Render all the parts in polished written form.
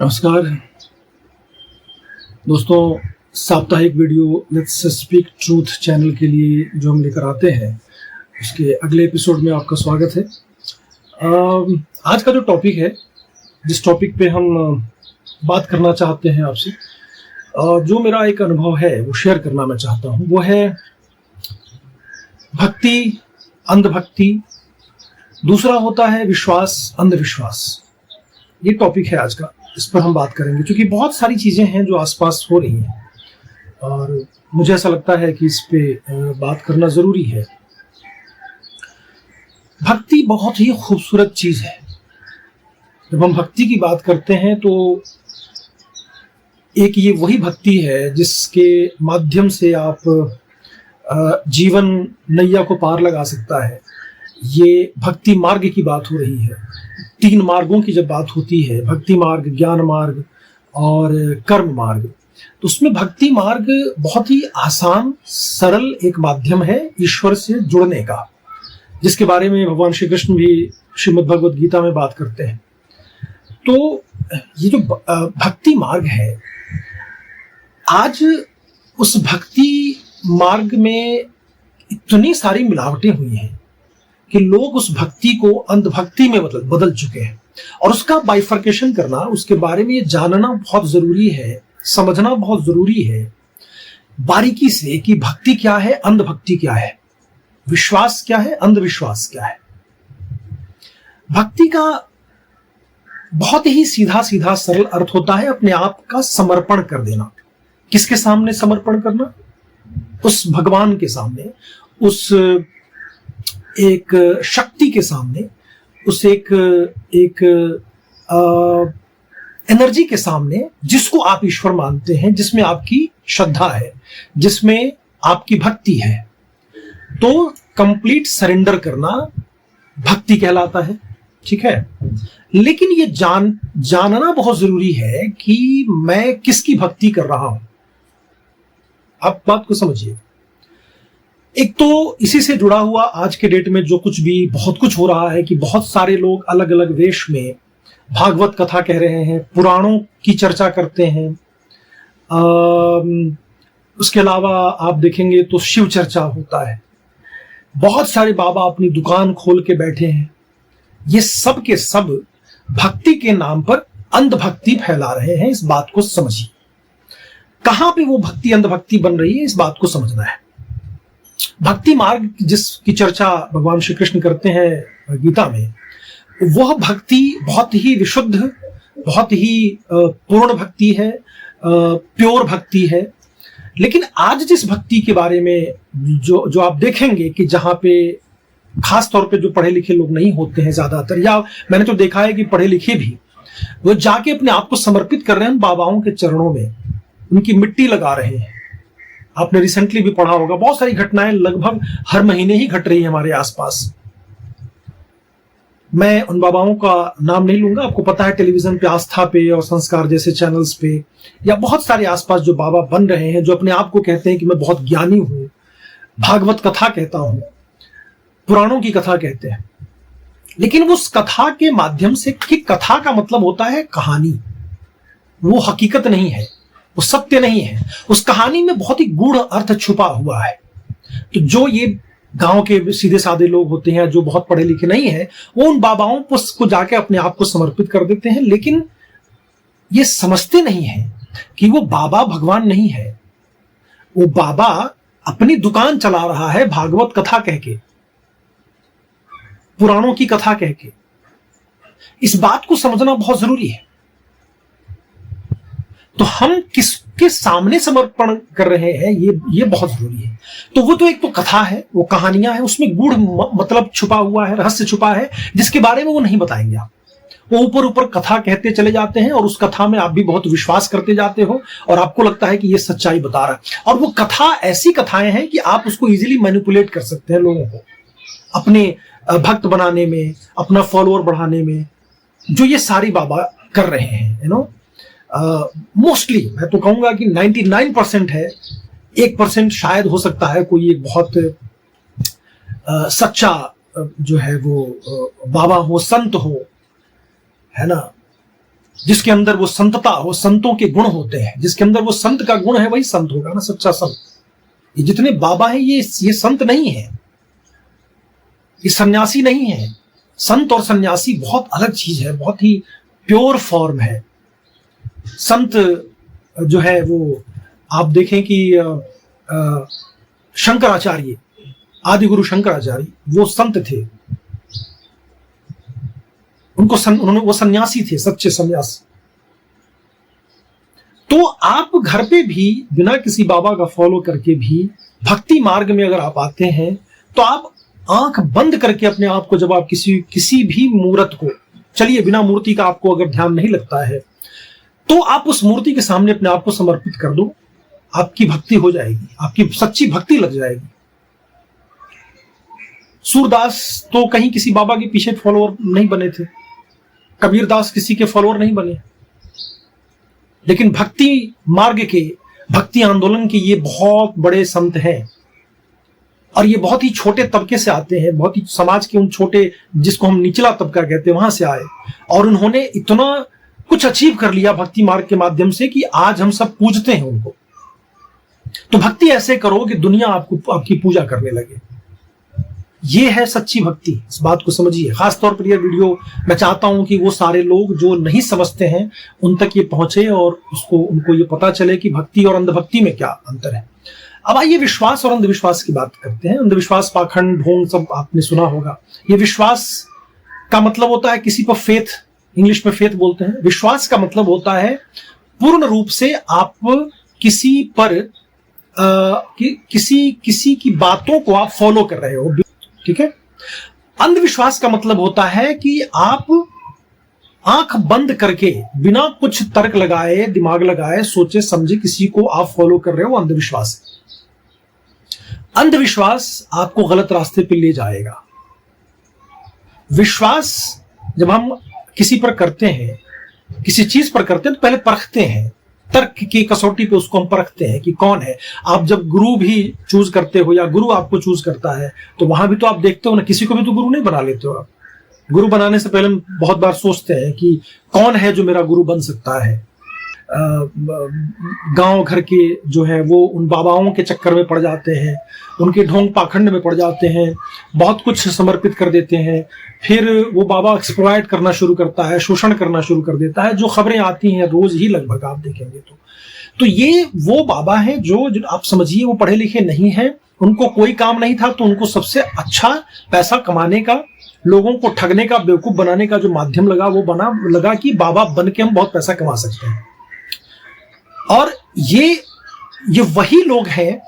नमस्कार दोस्तों, साप्ताहिक video let's speak truth channel के लिए जो हम लेकर आते हैं उसके अगले एपिसोड में आपका स्वागत है। आज का जो टॉपिक है, जिस टॉपिक पे हम बात करना चाहते हैं आपसे, जो मेरा एक अनुभव है वो शेयर करना मैं चाहता हूँ, वो है भक्ति, अंधभक्ति। दूसरा होता है विश्वास, अंधविश्वास। ये टॉपिक है आज का, इस पर हम बात करेंगे क्योंकि बहुत सारी चीजें हैं जो आसपास हो रही हैं और मुझे ऐसा लगता है कि इस पे बात करना जरूरी है। भक्ति बहुत ही खूबसूरत चीज है। जब हम भक्ति की बात करते हैं तो एक ये वही भक्ति है जिसके माध्यम से आप जीवन नैया को पार लगा सकता है। ये भक्ति मार्ग की बात हो रही है। 3 मार्गों की जब बात होती है, भक्ति मार्ग, ज्ञान मार्ग और कर्म मार्ग, तो उसमें भक्ति मार्ग बहुत ही आसान सरल एक माध्यम है ईश्वर से जुड़ने का, जिसके बारे में भगवान श्री कृष्ण भी श्रीमद् भगवद गीता में बात करते हैं। तो ये जो भक्ति मार्ग है, आज उस भक्ति मार्ग में इतनी सारी मिलावटें हुई हैं कि लोग उस भक्ति को अंधभक्ति में बदल चुके हैं। और उसका बाइफर्केशन करना, उसके बारे में ये जानना बहुत जरूरी है, समझना बहुत जरूरी है बारीकी से कि भक्ति क्या है, अंधभक्ति क्या है, विश्वास क्या है, अंधविश्वास क्या है। भक्ति का बहुत ही सीधा सीधा सरल अर्थ होता है अपने आप का समर्पण कर देना। किसके सामने समर्पण करना? उस भगवान के सामने, उस एक शक्ति के सामने, उस एक एनर्जी के सामने जिसको आप ईश्वर मानते हैं, जिसमें आपकी श्रद्धा है, जिसमें आपकी भक्ति है। तो कंप्लीट सरेंडर करना भक्ति कहलाता है, ठीक है। लेकिन ये जानना बहुत जरूरी है कि मैं किसकी भक्ति कर रहा हूं। आप बात को समझिए। एक तो इसी से जुड़ा हुआ आज के डेट में जो कुछ भी बहुत कुछ हो रहा है कि बहुत सारे लोग अलग अलग वेश में भागवत कथा कह रहे हैं, पुराणों की चर्चा करते हैं। उसके अलावा आप देखेंगे तो शिव चर्चा होता है। बहुत सारे बाबा अपनी दुकान खोल के बैठे हैं। ये सब के सब भक्ति के नाम पर अंधभक्ति फैला रहे हैं। इस बात को समझिए। कहां पे वो भक्ति अंधभक्ति बन रही है, इस बात को समझना है। भक्ति मार्ग जिसकी चर्चा भगवान श्री कृष्ण करते हैं गीता में, वह भक्ति बहुत ही विशुद्ध, बहुत ही पूर्ण भक्ति है, प्योर भक्ति है। लेकिन आज जिस भक्ति के बारे में जो आप देखेंगे कि जहां पे खास तौर पे जो पढ़े लिखे लोग नहीं होते हैं ज्यादातर, या मैंने तो देखा है कि पढ़े लिखे भी, वो जाके अपने आप को समर्पित कर रहे हैं बाबाओं के चरणों में, उनकी मिट्टी लगा रहे हैं। आपने रिसेंटली भी पढ़ा होगा, बहुत सारी घटनाएं लगभग हर महीने ही घट रही है हमारे आसपास। मैं उन बाबाओं का नाम नहीं लूंगा। आपको पता है टेलीविजन पे, आस्था पे और संस्कार जैसे चैनल्स पे, या बहुत सारे आसपास जो बाबा बन रहे हैं, जो अपने आप को कहते हैं कि मैं बहुत ज्ञानी हूं, भागवत कथा कहता हूं, पुराणों की कथा कहते हैं। लेकिन उस कथा के माध्यम से, कि कथा का मतलब होता है कहानी, वो हकीकत नहीं है, वो सत्य नहीं है। उस कहानी में बहुत ही गूढ़ अर्थ छुपा हुआ है। तो जो ये गांव के सीधे साधे लोग होते हैं, जो बहुत पढ़े लिखे नहीं है, वो उन बाबाओं को जाके अपने आप को समर्पित कर देते हैं। लेकिन ये समझते नहीं है कि वो बाबा भगवान नहीं है। वो बाबा अपनी दुकान चला रहा है भागवत कथा कह के, पुराणों की कथा कह के। इस बात को समझना बहुत जरूरी है। तो हम किसके सामने समर्पण कर रहे हैं, ये बहुत जरूरी है। तो वो तो एक तो कथा है, वो कहानियां हैं, उसमें गूढ़ मतलब छुपा हुआ है, रहस्य छुपा है, जिसके बारे में वो नहीं बताएंगे। आप वो ऊपर ऊपर कथा कहते चले जाते हैं और उस कथा में आप भी बहुत विश्वास करते जाते हो और आपको लगता है कि ये सच्चाई बता रहा है। और वो कथा ऐसी कथाएं हैं कि आप उसको इजीली मैनिपुलेट कर सकते हैं लोगों को, अपने भक्त बनाने में, अपना फॉलोअर बढ़ाने में, जो ये सारी बाबा कर रहे हैं। मोस्टली मैं तो कहूंगा कि 99% है। 1% शायद हो सकता है कोई एक बहुत सच्चा जो है वो बाबा हो, संत हो, है ना, जिसके अंदर वो संतता, वो संतों के गुण होते हैं, जिसके अंदर वो संत का गुण है वही संत होगा ना, सच्चा संत। ये जितने बाबा हैं ये संत नहीं है, ये सन्यासी नहीं है। संत और सन्यासी बहुत अलग चीज है, बहुत ही प्योर फॉर्म है। संत जो है वो आप देखें कि शंकराचार्य, आदि गुरु शंकराचार्य, वो संत थे, उन्होंने वो सन्यासी थे, सच्चे सन्यासी। तो आप घर पे भी बिना किसी बाबा का फॉलो करके भी भक्ति मार्ग में अगर आप आते हैं तो आप आंख बंद करके अपने आप को, जब आप किसी भी मूर्त को, चलिए बिना मूर्ति का आपको अगर ध्यान नहीं लगता है तो आप उस मूर्ति के सामने अपने आप को समर्पित कर दो, आपकी भक्ति हो जाएगी, आपकी सच्ची भक्ति लग जाएगी। सूरदास तो कहीं किसी बाबा के पीछे फॉलोअर नहीं बने थे, कबीरदास किसी के फॉलोअर नहीं बने, लेकिन भक्ति मार्ग के, भक्ति आंदोलन के ये बहुत बड़े संत हैं और ये बहुत ही छोटे तबके से आते हैं, बहुत ही समाज के उन छोटे, जिसको हम निचला तबका कहते हैं, वहां से आए और उन्होंने इतना कुछ अचीव कर लिया भक्ति मार्ग के माध्यम से कि आज हम सब पूजते हैं उनको। तो भक्ति ऐसे करो कि दुनिया आपकी पूजा करने लगे। ये है सच्ची भक्ति, इस बात को समझिए। खासतौर पर यह वीडियो मैं चाहता हूं कि वो सारे लोग जो नहीं समझते हैं उन तक ये पहुंचे और उनको ये पता चले कि भक्ति और अंधभक्ति में क्या अंतर है। अब आइए विश्वास और अंधविश्वास की बात करते हैं। अंधविश्वास, पाखंड, ढोंग सब आपने सुना होगा। ये विश्वास का मतलब होता है किसी पर फेथ, इंग्लिश में फेथ बोलते हैं। विश्वास का मतलब होता है पूर्ण रूप से आप किसी पर किसी की बातों को आप फॉलो कर रहे हो, ठीक है। अंधविश्वास का मतलब होता है कि आप आंख बंद करके बिना कुछ तर्क लगाए, दिमाग लगाए, सोचे समझे किसी को आप फॉलो कर रहे हो, अंधविश्वास। अंधविश्वास आपको गलत रास्ते पे ले जाएगा। विश्वास जब हम किसी पर करते हैं, किसी चीज पर करते हैं, तो पहले परखते हैं, तर्क की कसौटी पे उसको हम परखते हैं कि कौन है। आप जब गुरु भी चूज करते हो या गुरु आपको चूज करता है तो वहां भी तो आप देखते हो ना, किसी को भी तो गुरु नहीं बना लेते हो आप। गुरु बनाने से पहले हम बहुत बार सोचते हैं कि कौन है जो मेरा गुरु बन सकता है। गांव घर के जो है वो उन बाबाओं के चक्कर में पड़ जाते हैं, उनके ढोंग पाखंड में पड़ जाते हैं, बहुत कुछ समर्पित कर देते हैं, फिर वो बाबा एक्सप्लॉइट करना शुरू करता है, शोषण करना शुरू कर देता है। जो खबरें आती हैं रोज ही लगभग आप देखेंगे तो ये वो बाबा हैं जो आप समझिए वो पढ़े लिखे नहीं हैं, उनको कोई काम नहीं था तो उनको सबसे अच्छा पैसा कमाने का, लोगों को ठगने का, बेवकूफ बनाने का जो माध्यम लगा कि बाबा बन के हम बहुत पैसा कमा सकते हैं। और ये वही लोग हैं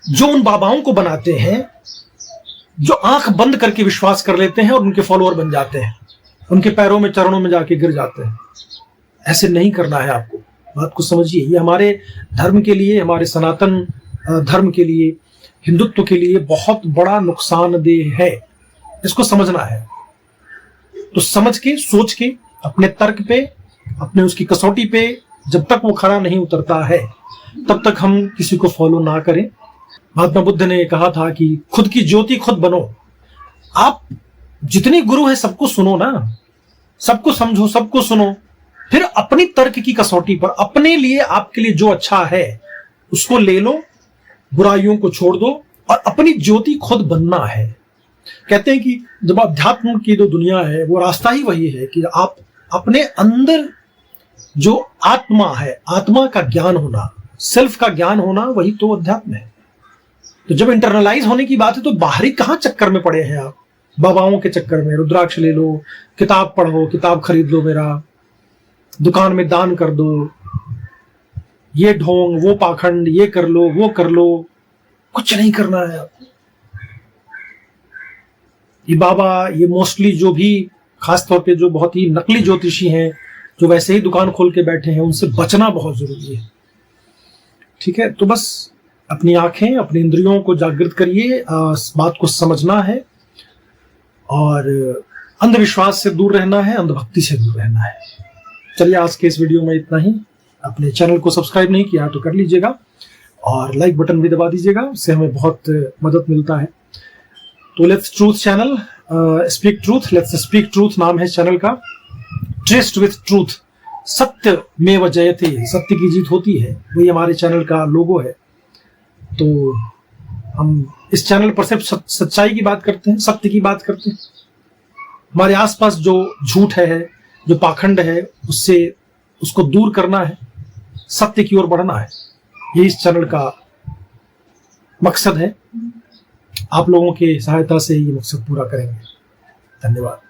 जो उन बाबाओं को बनाते हैं, जो आंख बंद करके विश्वास कर लेते हैं और उनके फॉलोअर बन जाते हैं, उनके पैरों में, चरणों में जाके गिर जाते हैं। ऐसे नहीं करना है आपको, बात को समझिए। ये हमारे धर्म के लिए, हमारे सनातन धर्म के लिए, हिंदुत्व के लिए बहुत बड़ा नुकसानदेह है, इसको समझना है। तो समझ के, सोच के, अपने तर्क पे, अपने उसकी कसौटी पे जब तक वो खरा नहीं उतरता है तब तक हम किसी को फॉलो ना करें। महात्मा बुद्ध ने कहा था कि खुद की ज्योति खुद बनो। आप जितने गुरु हैं सबको सुनो ना, सबको समझो, सबको सुनो, फिर अपनी तर्क की कसौटी पर अपने लिए, आपके लिए जो अच्छा है उसको ले लो, बुराइयों को छोड़ दो और अपनी ज्योति खुद बनना है। कहते हैं कि जब अध्यात्म की जो दुनिया है वो रास्ता ही वही है कि आप अपने अंदर जो आत्मा है, आत्मा का ज्ञान होना, सेल्फ का ज्ञान होना, वही तो अध्यात्म है। तो जब इंटरनलाइज होने की बात है तो बाहरी कहां चक्कर में पड़े हैं आप, बाबाओं के चक्कर में। रुद्राक्ष ले लो, किताब पढ़ो, किताब खरीद लो मेरा, दुकान में दान कर दो, ये ढोंग, वो पाखंड, ये कर लो, वो कर लो, कुछ नहीं करना है आपको। ये बाबा, ये मोस्टली जो भी खासतौर पे जो बहुत ही नकली ज्योतिषी हैं, जो वैसे ही दुकान खोल के बैठे हैं, उनसे बचना बहुत जरूरी है, ठीक है। तो बस अपनी आंखें, अपनी इंद्रियों को जागृत करिए, इस बात को समझना है और अंधविश्वास से दूर रहना है, अंधभक्ति से दूर रहना है। चलिए आज के इस वीडियो में इतना ही। अपने चैनल को सब्सक्राइब नहीं किया तो कर लीजिएगा और लाइक बटन भी दबा दीजिएगा, उससे हमें बहुत मदद मिलता है। तो let's truth channel, speak truth, let's speak truth नाम है चैनल का। ट्रेस्ड विथ ट्रूथ, सत्य में जयते, सत्य की जीत होती है, वही हमारे चैनल का लोगो है। तो हम इस चैनल पर सिर्फ सच्चाई की बात करते हैं, सत्य की बात करते हैं। हमारे आसपास जो झूठ है, जो पाखंड है, उसको दूर करना है, सत्य की ओर बढ़ना है, ये इस चैनल का मकसद है। आप लोगों की सहायता से ये मकसद पूरा करेंगे। धन्यवाद।